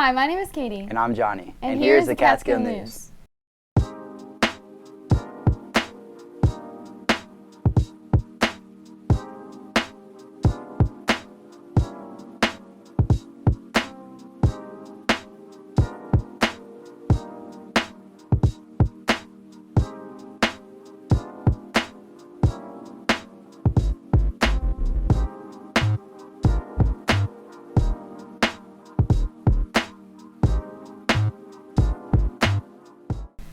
Hi, my name is Katie. And I'm Johnny. And here's the Catskill News.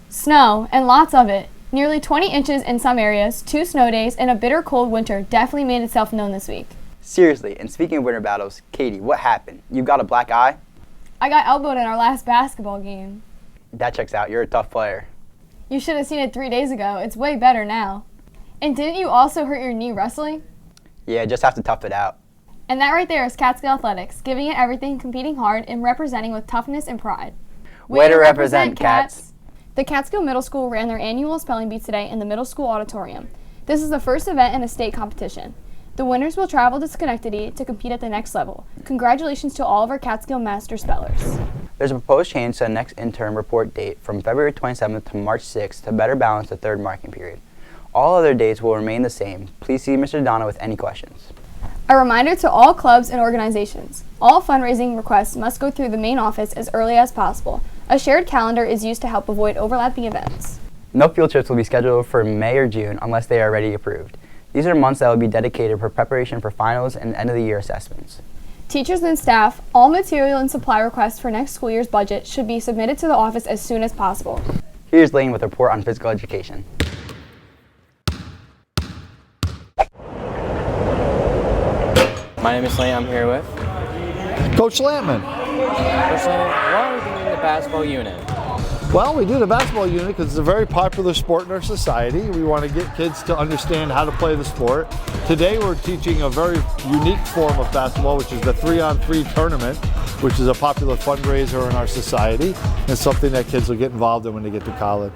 Snow, and lots of it. Nearly 20 inches in some areas, 2 snow days, and a bitter cold winter definitely made itself known this week. Seriously, and speaking of winter battles, Katie, what happened? You got a black eye? I got elbowed in our last basketball game. That checks out. You're a tough player. You should have seen it 3 days ago. It's way better now. And didn't you also hurt your knee wrestling? Yeah, just have to tough it out. And that right there is Catskill Athletics, giving it everything, competing hard, and representing with toughness and pride. Way to represent, Cats! The Catskill Middle School ran their annual spelling bee today in the middle school auditorium. This is the first event in a state competition. The winners will travel to Schenectady to compete at the next level. Congratulations to all of our Catskill Master Spellers. There's a proposed change to the next interim report date from February 27th to March 6th to better balance the third marking period. All other dates will remain the same. Please see Mr. Donna with any questions. A reminder to all clubs and organizations. All fundraising requests must go through the main office as early as possible. A shared calendar is used to help avoid overlapping events. No field trips will be scheduled for May or June unless they are already approved. These are months that will be dedicated for preparation for finals and end-of-the-year assessments. Teachers and staff, all material and supply requests for next school year's budget should be submitted to the office as soon as possible. Here's Lane with a report on physical education. My name is Lane. I'm here with Coach Lampman. Coach Lane. Why are we doing the basketball unit? Well, we do the basketball unit because it's a very popular sport in our society. We want to get kids to understand how to play the sport. Today we're teaching a very unique form of basketball, which is the 3-on-3 tournament, which is a popular fundraiser in our society and something that kids will get involved in when they get to college.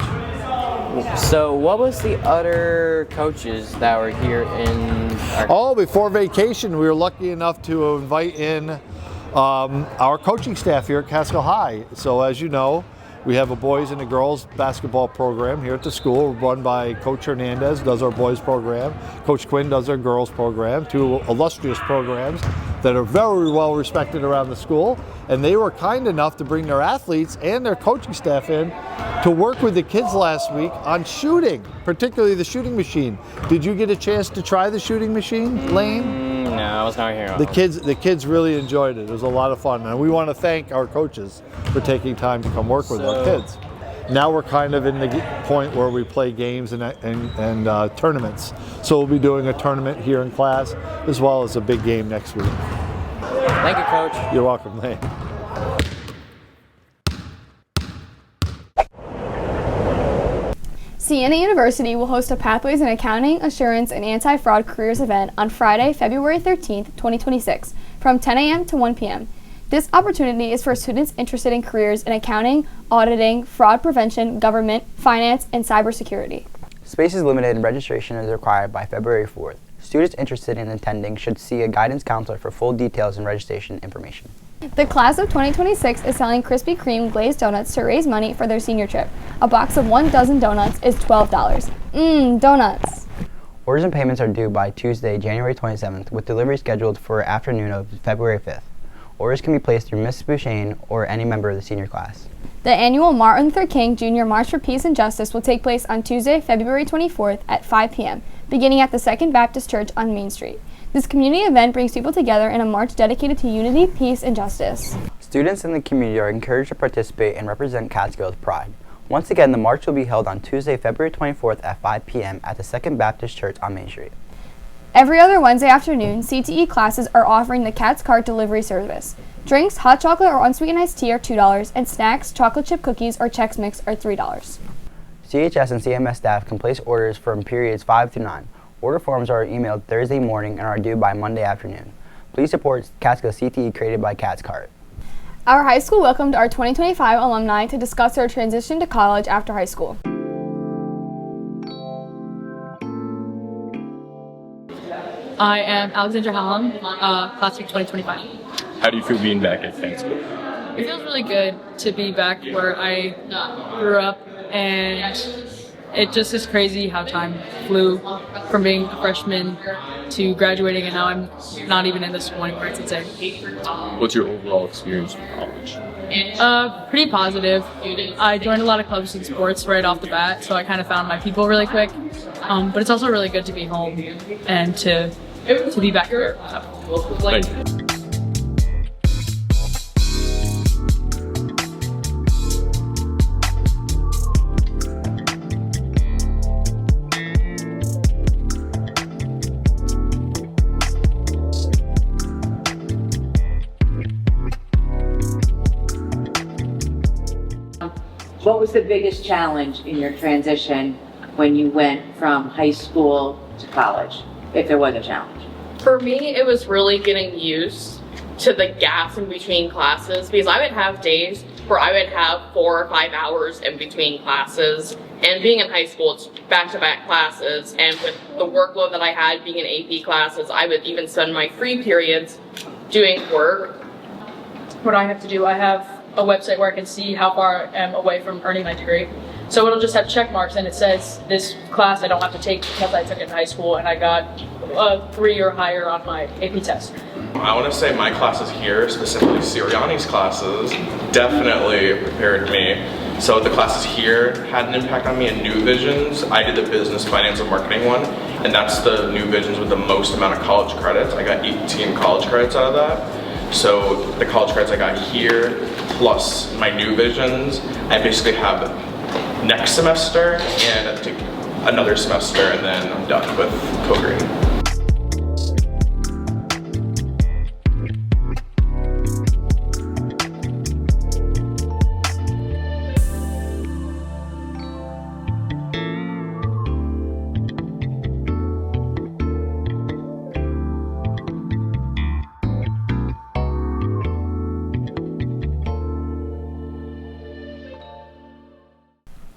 So what was the other coaches that were here in our... Before vacation, we were lucky enough to invite in our coaching staff here at Catskill High. So as you know, we have a boys and a girls basketball program here at the school run by Coach Hernandez, does our boys program. Coach Quinn does our girls program, 2 illustrious programs that are very well respected around the school. And they were kind enough to bring their athletes and their coaching staff in to work with the kids last week on shooting, particularly the shooting machine. Did you get a chance to try the shooting machine, Lane? No, I was not here. The kids really enjoyed it. It was a lot of fun, and we want to thank our coaches for taking time to come work with our kids. Now we're kind of in the point where we play games and tournaments. So we'll be doing a tournament here in class as well as a big game next week. Thank you, Coach. You're welcome, Lane. Siena University will host a Pathways in Accounting, Assurance, and Anti-Fraud Careers event on Friday, February 13th, 2026, from 10 a.m. to 1 p.m. This opportunity is for students interested in careers in accounting, auditing, fraud prevention, government, finance, and cybersecurity. Space is limited and registration is required by February 4th. Students interested in attending should see a guidance counselor for full details and registration information. The class of 2026 is selling Krispy Kreme glazed donuts to raise money for their senior trip. A box of 1 dozen donuts is $12. Donuts! Orders and payments are due by Tuesday, January 27th, with delivery scheduled for afternoon of February 5th. Orders can be placed through Ms. Bouchain or any member of the senior class. The annual Martin Luther King Jr. March for Peace and Justice will take place on Tuesday, February 24th at 5 p.m., beginning at the Second Baptist Church on Main Street. This community event brings people together in a march dedicated to unity, peace, and justice. Students in the community are encouraged to participate and represent Catskill with pride. Once again, the march will be held on Tuesday, February 24th at 5 p.m. at the Second Baptist Church on Main Street. Every other Wednesday afternoon, CTE classes are offering the Cat's Cart delivery service. Drinks, hot chocolate or unsweetened iced tea are $2, and snacks, chocolate chip cookies, or Chex Mix are $3. CHS and CMS staff can place orders from periods 5 through 9. Order forms are emailed Thursday morning and are due by Monday afternoon. Please support Catskill CTE created by Cat's Cart. Our high school welcomed our 2025 alumni to discuss their transition to college after high school. I am Alexandra Hallam, class of 2025. How do you feel being back at Catskill? It feels really good to be back where I grew up, and it just is crazy how time flew from being a freshman to graduating, and now I'm not even in the school anymore. It's insane. What's your overall experience with college? Pretty positive. I joined a lot of clubs and sports right off the bat, so I kind of found my people really quick. But it's also really good to be home and to be back here. Thank you. What was the biggest challenge in your transition when you went from high school to college, if there was a challenge? For me, it was really getting used to the gaps in between classes, because I would have days where I would have 4 or 5 hours in between classes. And being in high school, it's back-to-back classes. And with the workload that I had being in AP classes, I would even spend my free periods doing work. What I have to do, I have a website where I can see how far I am away from earning my degree. So it'll just have check marks, and it says this class I don't have to take because I took it in high school and I got a 3 or higher on my AP test. I want to say my classes here, specifically Sirianni's classes, definitely prepared me. So the classes here had an impact on me in New Visions. I did the business, finance, and marketing one, and that's the New Visions with the most amount of college credits. I got 18 college credits out of that. So the college credits I got here, plus my New Visions, I basically have next semester and I take another semester, and then I'm done with co-green.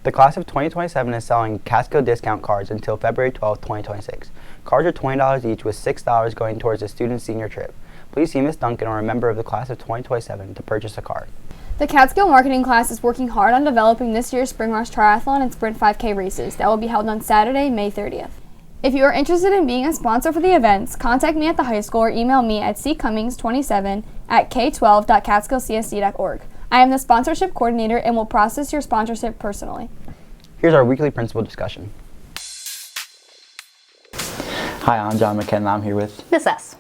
The class of 2027 is selling Catskill discount cards until February 12, 2026. Cards are $20 each, with $6 going towards the student's senior trip. Please see Ms. Duncan or a member of the class of 2027 to purchase a card. The Catskill marketing class is working hard on developing this year's Spring Rush Triathlon and Sprint 5K races that will be held on Saturday, May 30th. If you are interested in being a sponsor for the events, contact me at the high school or email me at ccummings27@k12.catskillcsd.org. I am the sponsorship coordinator and will process your sponsorship personally. Here's our weekly principal discussion. Hi, I'm John McKenna. I'm here with Miss S.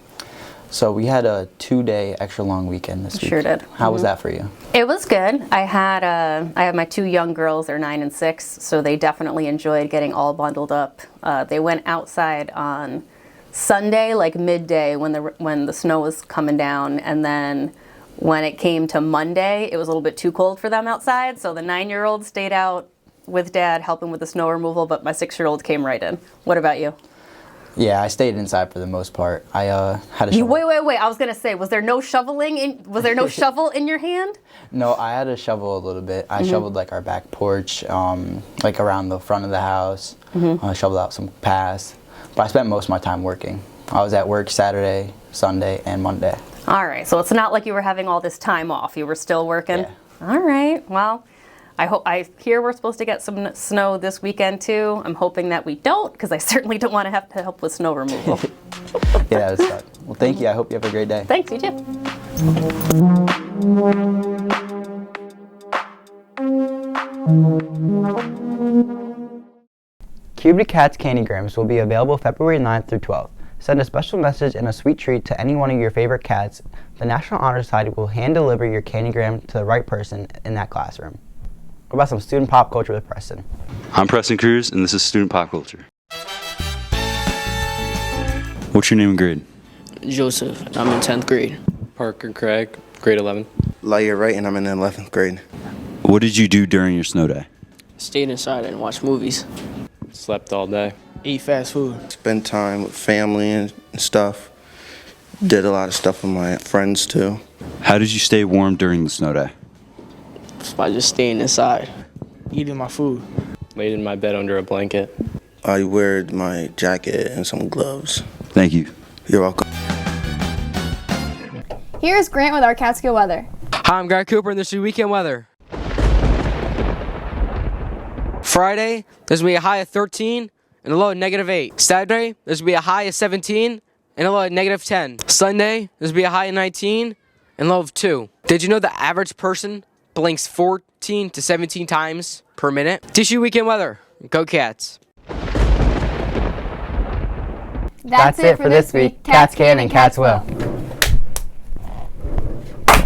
So we had a 2-day extra long weekend this week. Sure did. How was that for you? It was good. I have my 2 young girls. They're 9 and 6, so they definitely enjoyed getting all bundled up. They went outside on Sunday, like midday, when the snow was coming down, and then when it came to Monday, it was a little bit too cold for them outside, so the 9-year-old stayed out with Dad helping with the snow removal, but my 6-year-old came right in. What about you? Yeah, I stayed inside for the most part. I had a shovel. Wait. I was gonna say, was there no shoveling in? Was there no shovel in your hand? No, I had to shovel a little bit. I shoveled like our back porch, like around the front of the house. I shoveled out some paths, but I spent most of my time working. I was at work Saturday, Sunday, and Monday. All right, so it's not like you were having all this time off. You were still working? Yeah. All right, well, I hear we're supposed to get some snow this weekend too. I'm hoping that we don't, because I certainly don't want to have to help with snow removal. Yeah, that was fun. Well, thank you. I hope you have a great day. Thanks, you too. Cuban Cats Candygrams will be available February 9th through 12th. Send a special message and a sweet treat to any one of your favorite cats. The National Honor Society will hand deliver your candygram to the right person in that classroom. What about some student pop culture with Preston? I'm Preston Cruz, and this is Student Pop Culture. What's your name and grade? Joseph, and I'm in 10th grade. Parker Craig, grade 11. Laia Wright, and I'm in the 11th grade. What did you do during your snow day? Stayed inside and watched movies. Slept all day. Ate fast food. Spent time with family and stuff. Did a lot of stuff with my friends too. How did you stay warm during the snow day? By just staying inside, eating my food. Laid in my bed under a blanket. I wear my jacket and some gloves. Thank you. You're welcome. Here is Grant with our Catskill Weather. Hi, I'm Greg Cooper, and this is your weekend weather. Friday, there's going to be a high of 13 and a low of -8. Saturday, there's going to be a high of 17 and a low of -10. Sunday, there's going to be a high of 19 and a low of 2. Did you know the average person blinks 14 to 17 times per minute? This is your weekend weather. Go Cats. That's it for this week. Cats can and cats will.